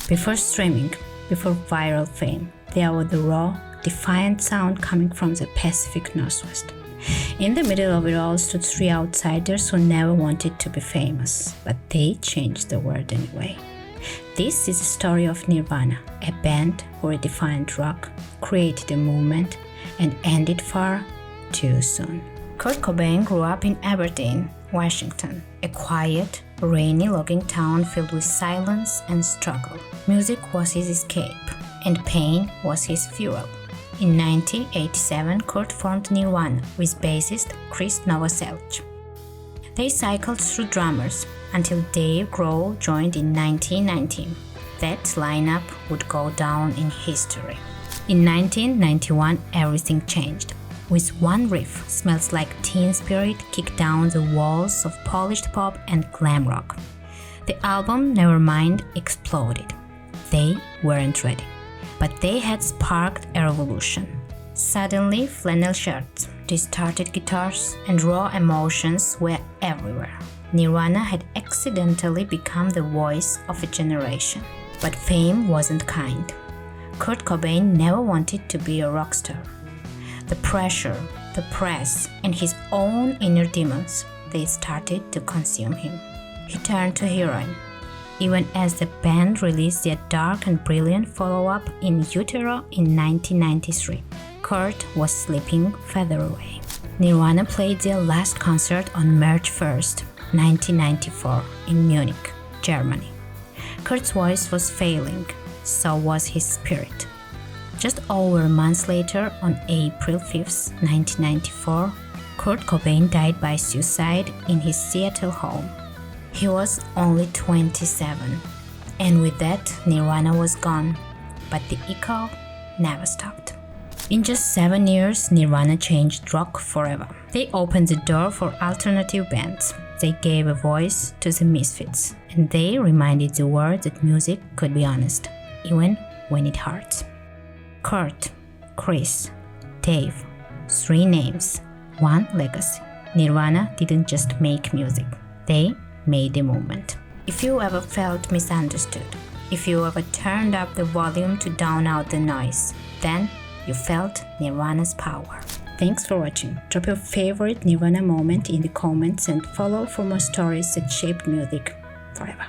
Before streaming, before viral fame, there was the raw, defiant sound coming from the Pacific Northwest. In the middle of it all stood three outsiders who never wanted to be famous, but they changed the world anyway. This is the story of Nirvana, a band who redefined rock, created a movement, and ended far too soon. Kurt Cobain grew up in Aberdeen, Washington, a quiet, rainy logging town filled with silence and struggle. Music was his escape, and pain was his fuel. In 1987, Kurt formed Nirvana with bassist Krist Novoselic. They cycled through drummers until Dave Grohl joined in 1990. That lineup would go down in history. In 1991, everything changed. With one riff, Smells Like Teen Spirit kicked down the walls of polished pop and glam rock. The album Nevermind exploded. They weren't ready, but they had sparked a revolution. Suddenly, flannel shirts, distorted guitars, and raw emotions were everywhere. Nirvana had accidentally become the voice of a generation. But fame wasn't kind. Kurt Cobain never wanted to be a rock star. The pressure, the press, and his own inner demons, they started to consume him. He turned to heroin. Even as the band released their dark and brilliant follow-up In Utero in 1993, Kurt was slipping further away. Nirvana played their last concert on March 1st, 1994 in Munich, Germany. Kurt's voice was failing, so was his spirit. Just over a month later, on April 5th, 1994, Kurt Cobain died by suicide in his Seattle home. He was only 27, and with that, Nirvana was gone, but the echo never stopped. In just 7 years, Nirvana changed rock forever. They opened the door for alternative bands. They gave a voice to the misfits, and they reminded the world that music could be honest, even when it hurts. Kurt, Chris, Dave, 3 names, 1 legacy. Nirvana didn't just make music, they made a movement. If you ever felt misunderstood, if you ever turned up the volume to drown out the noise, then you felt Nirvana's power. Thanks for watching. Drop your favorite Nirvana moment in the comments and follow for more stories that shaped music forever.